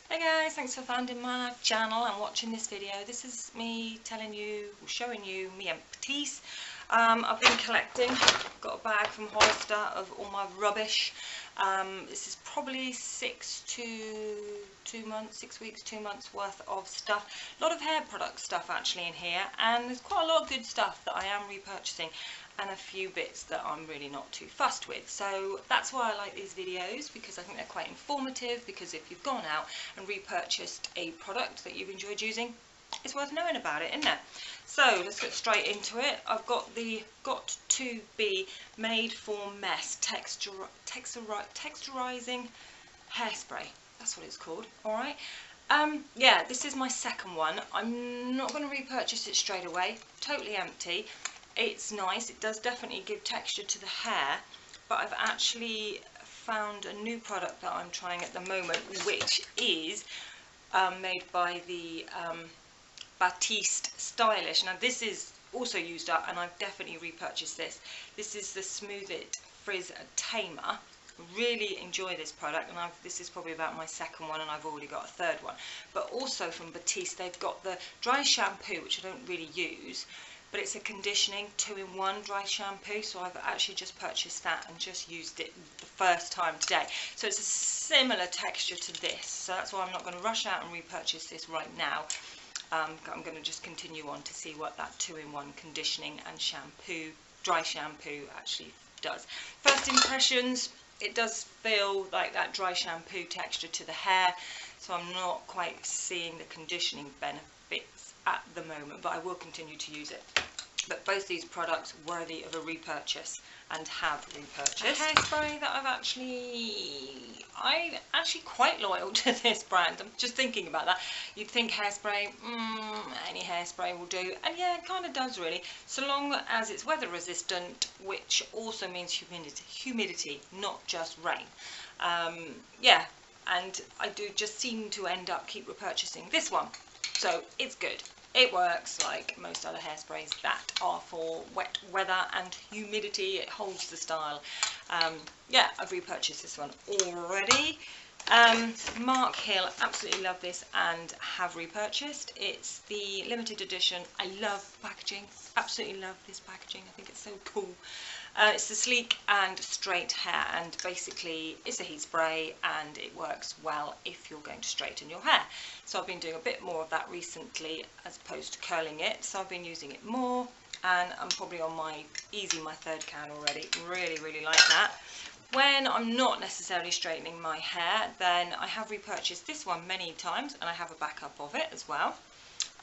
Hey guys, thanks for finding my channel and watching this video. This is me telling you, showing you me empties. I've been collecting, got a bag from Hollister of all my rubbish. This is probably 6 weeks, 2 months worth of stuff. A lot of hair product stuff actually in here, and there's quite a lot of good stuff that I am repurchasing, and a few bits that I'm really not too fussed with. So that's why I like these videos, because I think they're quite informative, because if you've gone out and repurchased a product that you've enjoyed using, it's worth knowing about it, isn't it? So let's get straight into it. I've got the Got To Be Made for Mess texturizing hairspray. That's what it's called. Alright. Yeah, this is my second one. I'm not going to repurchase it straight away. Totally empty. It's nice. It does definitely give texture to the hair, but I've actually found a new product that I'm trying at the moment, which is made by the Batiste Stylish. Now this is also used up, and I've definitely repurchased this. This is the Smooth It Frizz Tamer. Really enjoy this product, and this is probably about my second one, and I've already got a third one. But also from Batiste, they've got the dry shampoo, which I don't really use, but it's a conditioning 2-in-1 dry shampoo, so I've actually just purchased that and just used it the first time today. So it's a similar texture to this, so that's why I'm not going to rush out and repurchase this right now. I'm going to just continue on to see what that 2-in-1 conditioning and shampoo, dry shampoo actually does. First impressions, it does feel like that dry shampoo texture to the hair, so I'm not quite seeing the conditioning benefits at the moment, but I will continue to use it. But both these products worthy of a repurchase, and have repurchased. A hairspray that I'm actually quite loyal to this brand. I'm just thinking about that. You'd think hairspray, any hairspray will do, and yeah, it kind of does really, so long as it's weather resistant, which also means humidity, not just rain. Yeah, and I do just seem to end up keep repurchasing this one, so it's good. It works like most other hairsprays that are for wet weather and humidity. It holds the style. Yeah, I've repurchased this one already. Mark Hill, absolutely love this and have repurchased. It's the limited edition. I love packaging, absolutely love this packaging. I think it's so cool. It's the sleek and straight hair, and basically it's a heat spray, and it works well if you're going to straighten your hair. So I've been doing a bit more of that recently as opposed to curling it, so I've been using it more, and I'm probably on my third can already. Really like that. When I'm not necessarily straightening my hair, then I have repurchased this one many times, and I have a backup of it as well.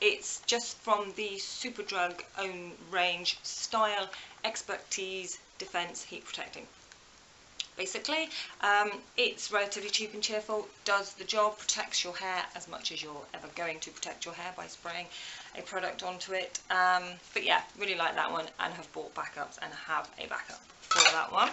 It's just from the Superdrug own range Style Expertise Defense Heat Protecting. Basically, it's relatively cheap and cheerful, does the job, protects your hair as much as you're ever going to protect your hair by spraying a product onto it. But yeah, really like that one, and have bought backups and have a backup for that one.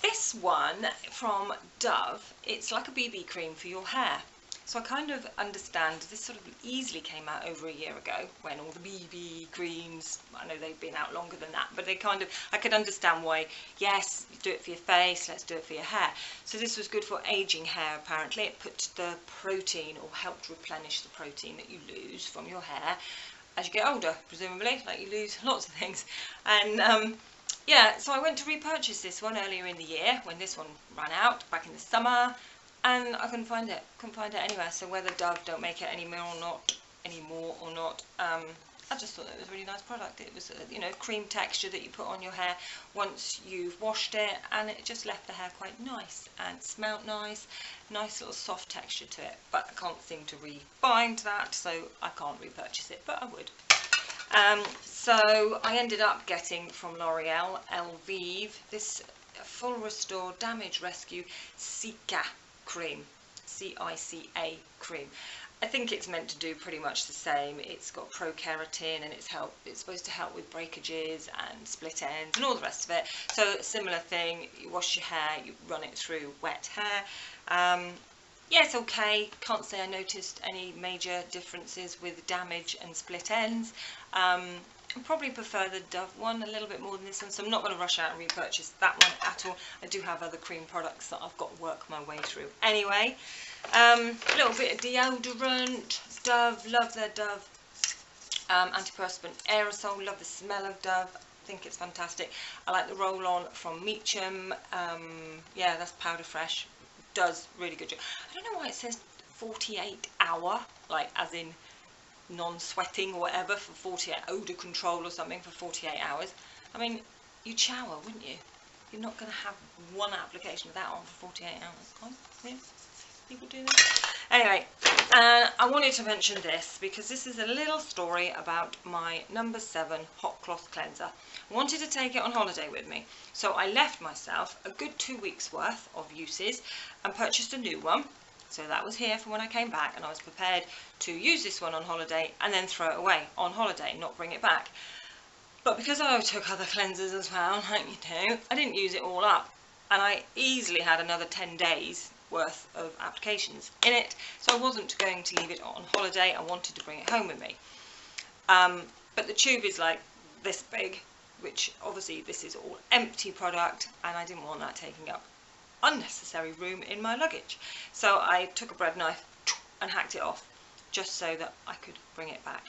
This one from Dove, it's like a BB cream for your hair. So I kind of understand, this sort of easily came out over a year ago when all the BB creams, I know they've been out longer than that, but they kind of, I could understand why, yes, do it for your face, let's do it for your hair. So this was good for aging hair apparently. It put the protein, or helped replenish the protein that you lose from your hair as you get older, presumably, like you lose lots of things. And yeah, so I went to repurchase this one earlier in the year when this one ran out, back in the summer. And I couldn't find it anywhere. So whether Dove don't make it anymore or not, I just thought it was a really nice product. It was a, you know, cream texture that you put on your hair once you've washed it, and it just left the hair quite nice and smelled nice little soft texture to it. But I can't seem to rebind that, so I can't repurchase it, but I would. So I ended up getting from L'Oreal Elvive this Full Restore Damage Rescue Cica cream, C-I-C-A cream. I think it's meant to do pretty much the same. It's got pro-keratin, and it's supposed to help with breakages and split ends and all the rest of it. So similar thing, you wash your hair, you run it through wet hair. Yeah, it's okay. Can't say I noticed any major differences with damage and split ends. I probably prefer the Dove one a little bit more than this one, so I'm not going to rush out and repurchase that one at all. I do have other cream products that I've got to work my way through anyway. A little bit of deodorant, Dove, love their Dove. Anti-perspirant aerosol, love the smell of Dove, I think it's fantastic. I like the roll-on from Mitchum, yeah, that's powder fresh, does really good job. I don't know why it says 48 hour, like as in non-sweating or whatever, for 48, odour control or something for 48 hours. I mean, you'd shower, wouldn't you? You're not going to have one application of that on for 48 hours. Oh, yeah. People do that. Anyway, I wanted to mention this because this is a little story about my No7 Hot Cloth Cleanser. I wanted to take it on holiday with me, so I left myself a good 2 weeks worth of uses and purchased a new one. So that was here for when I came back, and I was prepared to use this one on holiday and then throw it away on holiday, not bring it back. But because I took other cleansers as well, like you do, I didn't use it all up, and I easily had another 10 days worth of applications in it, so I wasn't going to leave it on holiday. I wanted to bring it home with me, but the tube is like this big, which obviously this is all empty product, and I didn't want that taking up unnecessary room in my luggage. So I took a bread knife and hacked it off just so that I could bring it back.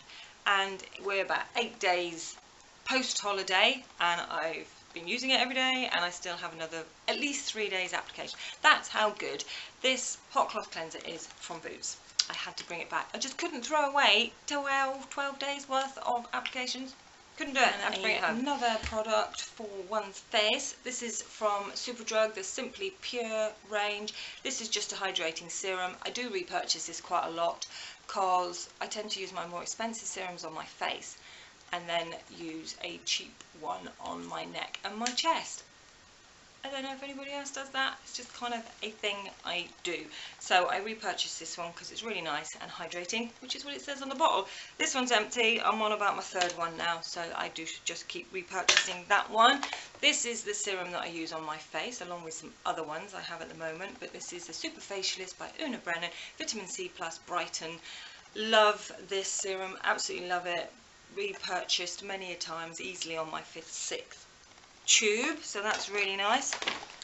And we're about 8 days post holiday, and I've been using it every day, and I still have another at least 3 days application. That's how good this hot cloth cleanser is from Boots. I had to bring it back. I just couldn't throw away 12 days worth of applications. Couldn't do it. I had to bring it home. Another product for one's face. This is from Superdrug, the Simply Pure range. This is just a hydrating serum. I do repurchase this quite a lot because I tend to use my more expensive serums on my face and then use a cheap one on my neck and my chest. I don't know if anybody else does that. It's just kind of a thing I do. So I repurchased this one because it's really nice and hydrating, which is what it says on the bottle. This one's empty. I'm on about my third one now, so I do just keep repurchasing that one. This is the serum that I use on my face, along with some other ones I have at the moment, but this is the Super Facialist by Una Brennan Vitamin C plus Brighten. Love this serum, absolutely love it. Repurchased many a times, easily on my 5th, 6th tube, so that's really nice.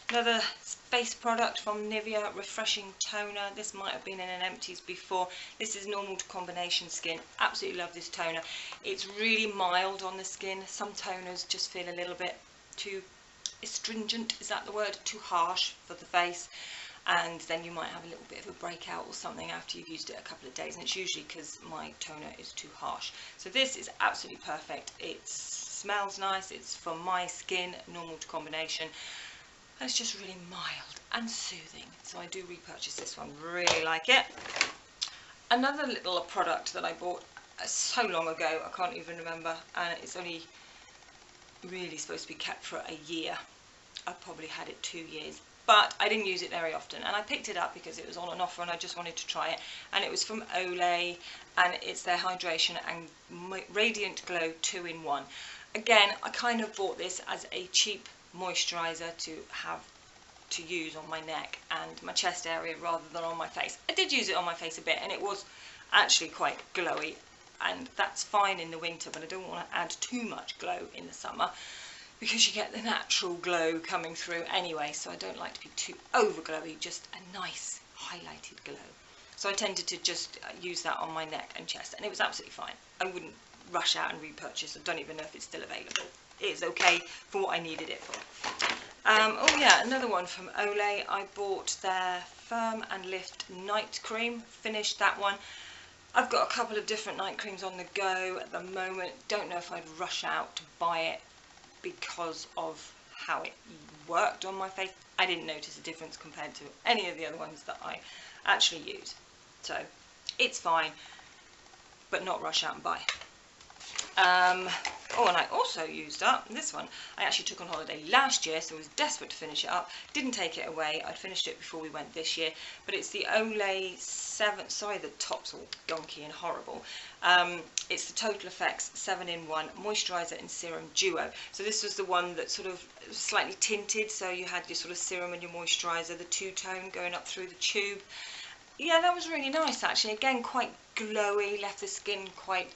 Another face product from Nivea Refreshing Toner. This might have been in an Empties before. This is normal to combination skin. Absolutely love this toner. It's really mild on the skin. Some toners just feel a little bit too astringent, is that the word? Too harsh for the face. And then you might have a little bit of a breakout or something after you've used it a couple of days, and it's usually because my toner is too harsh. So this is absolutely perfect. It smells nice, it's for my skin, normal to combination, and it's just really mild and soothing. So I do repurchase this one, really like it. Another little product that I bought so long ago, I can't even remember, and it's only really supposed to be kept for a year. I've probably had it 2 years. But I didn't use it very often, and I picked it up because it was on an offer and I just wanted to try it. And it was from Olay, and it's their Hydration and Radiant Glow 2-in-1. Again, I kind of bought this as a cheap moisturiser to have to use on my neck and my chest area rather than on my face. I did use it on my face a bit, and it was actually quite glowy, and that's fine in the winter, but I don't want to add too much glow in the summer, because you get the natural glow coming through anyway, so I don't like to be too over glowy, just a nice highlighted glow. So I tended to just use that on my neck and chest, and it was absolutely fine. I wouldn't rush out and repurchase. I don't even know if it's still available. It is okay for what I needed it for. Oh yeah, another one from Olay. I bought their Firm and Lift Night Cream, finished that one. I've got a couple of different night creams on the go at the moment. Don't know if I'd rush out to buy it because of how it worked on my face. I didn't notice a difference compared to any of the other ones that I actually use. So it's fine, but not rush out and buy. Oh, and I also used up this one. I actually took on holiday last year, so I was desperate to finish it up. Didn't take it away. I'd finished it before we went this year, but it's the Olay 7, sorry the top's all gonky and horrible. It's the Total Effects 7-in-1 Moisturiser and Serum Duo. So this was the one that sort of slightly tinted, so you had your sort of serum and your moisturiser, the two-tone going up through the tube. Yeah, that was really nice actually. Again, quite glowy, left the skin quite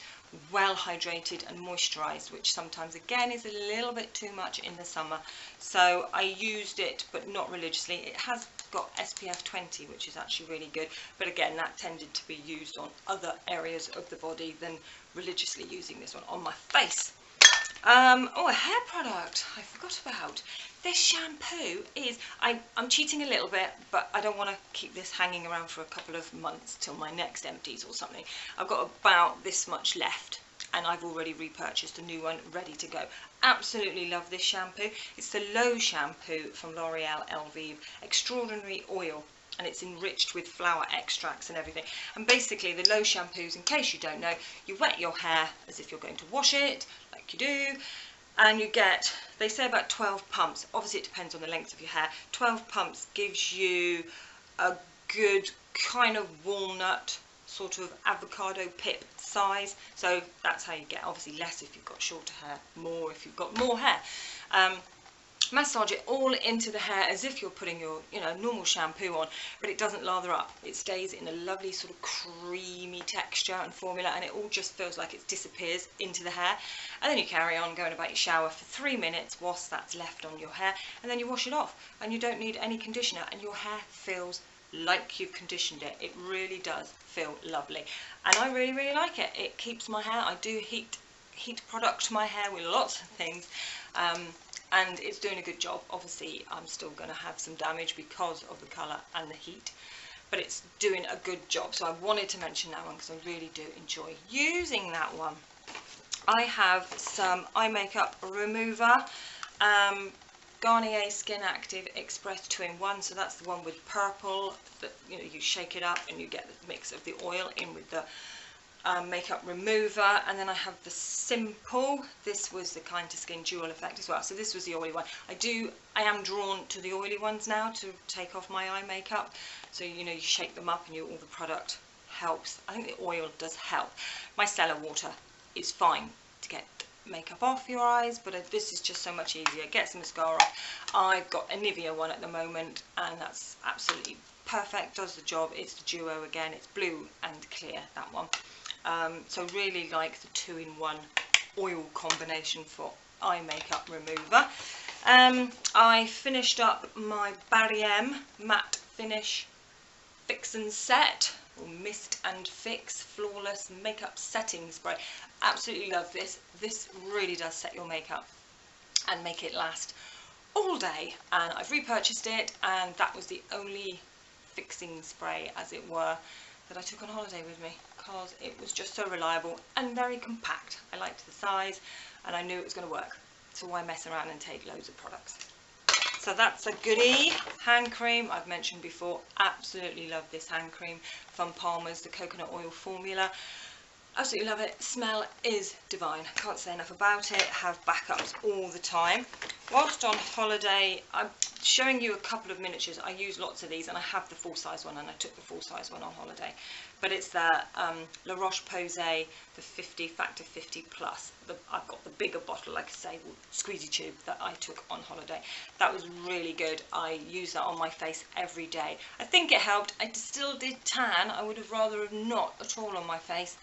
well hydrated and moisturized, which sometimes again is a little bit too much in the summer. So I used it, but not religiously. It has got SPF 20, which is actually really good, but again that tended to be used on other areas of the body than religiously using this one on my face. Oh, a hair product I forgot about. This shampoo is, I'm cheating a little bit, but I don't want to keep this hanging around for a couple of months till my next empties or something. I've got about this much left, and I've already repurchased a new one ready to go. Absolutely love this shampoo. It's the Low shampoo from L'Oreal Elvive, extraordinary oil, and it's enriched with flower extracts and everything. And basically the Low shampoos, in case you don't know, you wet your hair as if you're going to wash it, like you do, and you get, they say about 12 pumps. Obviously it depends on the length of your hair. 12 pumps gives you a good kind of walnut, sort of avocado pip size. So that's how you get, obviously less if you've got shorter hair, more if you've got more hair. Massage it all into the hair as if you're putting your, you know, normal shampoo on, but it doesn't lather up. It stays in a lovely sort of creamy texture and formula, and it all just feels like it disappears into the hair. And then you carry on going about your shower for 3 minutes whilst that's left on your hair, and then you wash it off, and you don't need any conditioner, and your hair feels like you've conditioned it. It really does feel lovely, and I really, really like it. It keeps my hair, I do heat product my hair with lots of things, and it's doing a good job. Obviously I'm still going to have some damage because of the colour and the heat, but it's doing a good job. So I wanted to mention that one because I really do enjoy using that one. I have some eye makeup remover, Garnier Skin Active Express 2-in-1. So that's the one with purple that, you know, you shake it up and you get the mix of the oil in with the makeup remover. And then I have the Simple. This was the Kind to Skin dual effect as well. So this was the oily one. I am drawn to the oily ones now to take off my eye makeup. So, you know, you shake them up and all the product helps. I think the oil does help. Micellar water is fine to get makeup off your eyes, but this is just so much easier. It gets the mascara off. I've got a Nivea one at the moment, and that's absolutely perfect, does the job. It's the duo again, it's blue and clear, that one. So really like the 2-in-1 oil combination for eye makeup remover. I finished up my Barry matte finish fix and set, or mist and fix flawless makeup setting spray. Absolutely love this. This really does set your makeup and make it last all day, and I've repurchased it, and that was the only fixing spray, as it were, that I took on holiday with me, because it was just so reliable and very compact. I liked the size and I knew it was going to work, so why mess around and take loads of products. So that's a goodie. Hand cream, I've mentioned before, absolutely love this hand cream from Palmer's, the coconut oil formula. Absolutely love it. Smell is divine. Can't say enough about it. Have backups all the time. Whilst on holiday, I'm showing you a couple of miniatures. I use lots of these, and I have the full size one, and I took the full size one on holiday. But it's the La Roche-Posay, the 50 Factor 50 Plus. I've got the bigger bottle, like I say, squeezy tube that I took on holiday. That was really good. I use that on my face every day. I think it helped. I still did tan. I would have rather have not at all on my face.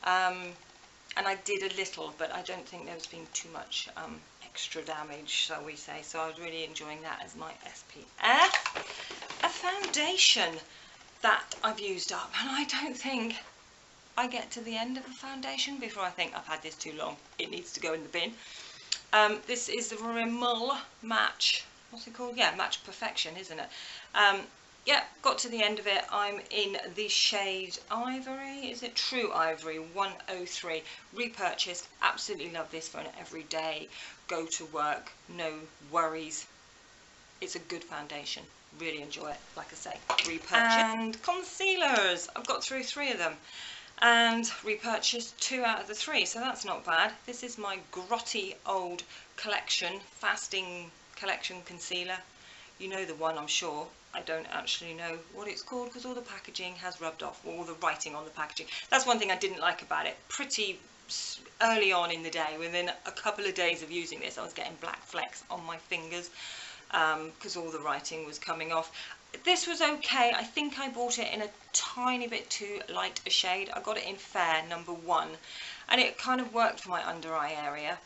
And I did a little, but I don't think there's been too much extra damage, shall we say. So I was really enjoying that as my SPF. A foundation that I've used up, and I don't think I get to the end of the foundation before I think I've had this too long. It needs to go in the bin. This is the Rimmel Match, what's it called? Yeah, Match Perfection, isn't it? Yeah, got to the end of it. I'm in the shade Ivory. Is it True Ivory 103? Repurchased. Absolutely love this for an everyday go to work, no worries. It's a good foundation. Really enjoy it. Like I say, repurchased. And concealers. I've got through 3 of them and repurchased 2 out of the 3, so that's not bad. This is my grotty old collection, fasting collection concealer. You know the one, I'm sure. I don't actually know what it's called because all the packaging has rubbed off, all the writing on the packaging. That's one thing I didn't like about it. Pretty early on in the day, within a couple of days of using this, I was getting black flecks on my fingers because all the writing was coming off. This was okay. I think I bought it in a tiny bit too light a shade. I got it in Fair number 1, and it kind of worked for my under eye area.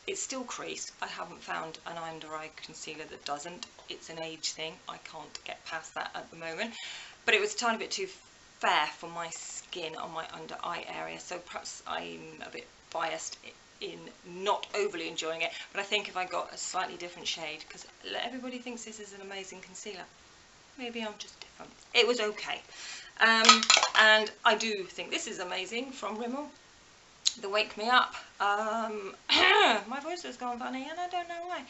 It's still creased. I haven't found an under eye concealer that doesn't. It's an age thing. I can't get past that at the moment. But it was a tiny bit too fair for my skin on my under eye area, so perhaps I'm a bit biased in not overly enjoying it. But I think if I got a slightly different shade, because everybody thinks this is an amazing concealer, maybe I'm just different. It was okay. And I do think this is amazing from Rimmel, the Wake Me Up. My voice has gone funny and I don't know why.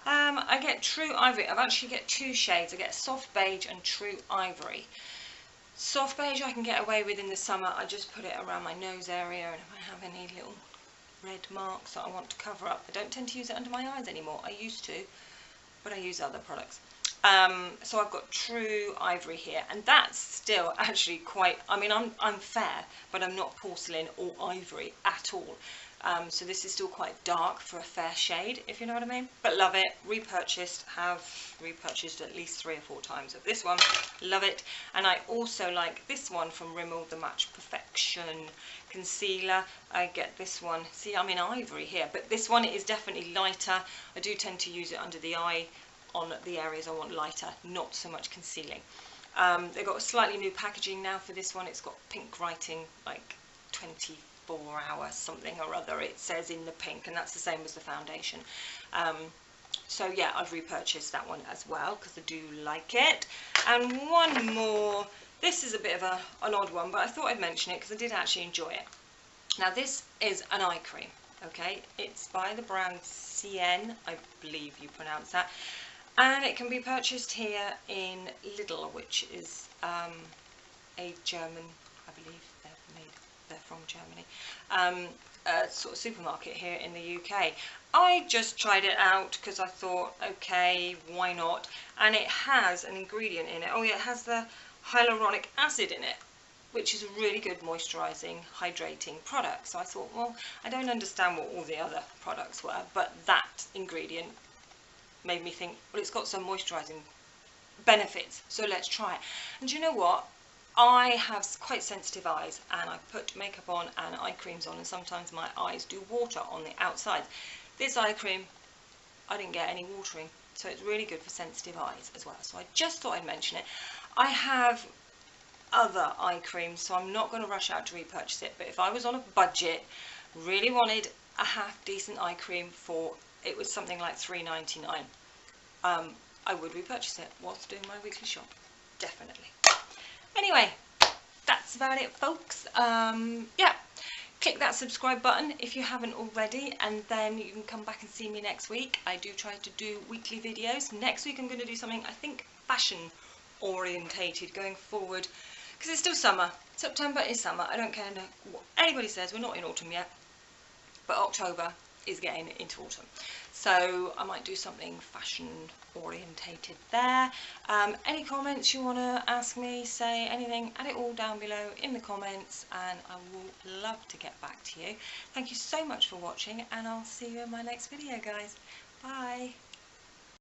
I get True Ivory. I've actually get two shades. I get Soft Beige and True Ivory. Soft Beige I can get away with in the summer. I just put it around my nose area, and if I have any little red marks that I want to cover up. I don't tend to use it under my eyes anymore. I used to, but I use other products. So I've got True Ivory here, and that's still actually quite, I mean, I'm fair, but I'm not porcelain or ivory at all. So this is still quite dark for a fair shade, if you know what I mean. But love it. Repurchased, have repurchased at least 3 or 4 times of this one. Love it. And I also like this one from Rimmel, the Match Perfection Concealer. I get this one. See, I'm in ivory here, but this one is definitely lighter. I do tend to use it under the eye on the areas I want lighter, not so much concealing. They've got a slightly new packaging now for this one. It's got pink writing, like 24 hours something or other, it says in the pink, and that's the same as the foundation. So yeah, I've repurchased that one as well because I do like it. And one more. This is a bit of an odd one, but I thought I'd mention it because I did actually enjoy it. Now this is an eye cream, okay? It's by the brand CN, I believe you pronounce that. And it can be purchased here in Lidl, which is a German, I believe they're from Germany, sort of supermarket here in the UK. I just tried it out because I thought, okay, why not? And it has an ingredient in it. Oh yeah, it has the hyaluronic acid in it, which is a really good moisturising, hydrating product. So I thought, well, I don't understand what all the other products were, but that ingredient made me think, well, it's got some moisturising benefits, so let's try it. And do you know what? I have quite sensitive eyes, and I put makeup on and eye creams on, and sometimes my eyes do water on the outside. This eye cream, I didn't get any watering, so it's really good for sensitive eyes as well. So I just thought I'd mention it. I have other eye creams, so I'm not going to rush out to repurchase it, but if I was on a budget, really wanted a half decent eye cream for, it was something like £3.99, I would repurchase it whilst doing my weekly shop, definitely. Anyway, that's about it, folks. Yeah, click that subscribe button if you haven't already, and then you can come back and see me next week. I do try to do weekly videos. Next week I'm going to do something, I think, fashion orientated going forward, because it's still summer. September is summer. I don't care what anybody says, we're not in autumn yet, but October is getting into autumn, so I might do something fashion orientated there. Any comments you want to ask me, say anything, add it all down below in the comments, and I will love to get back to you. Thank you so much for watching, and I'll see you in my next video, guys. Bye.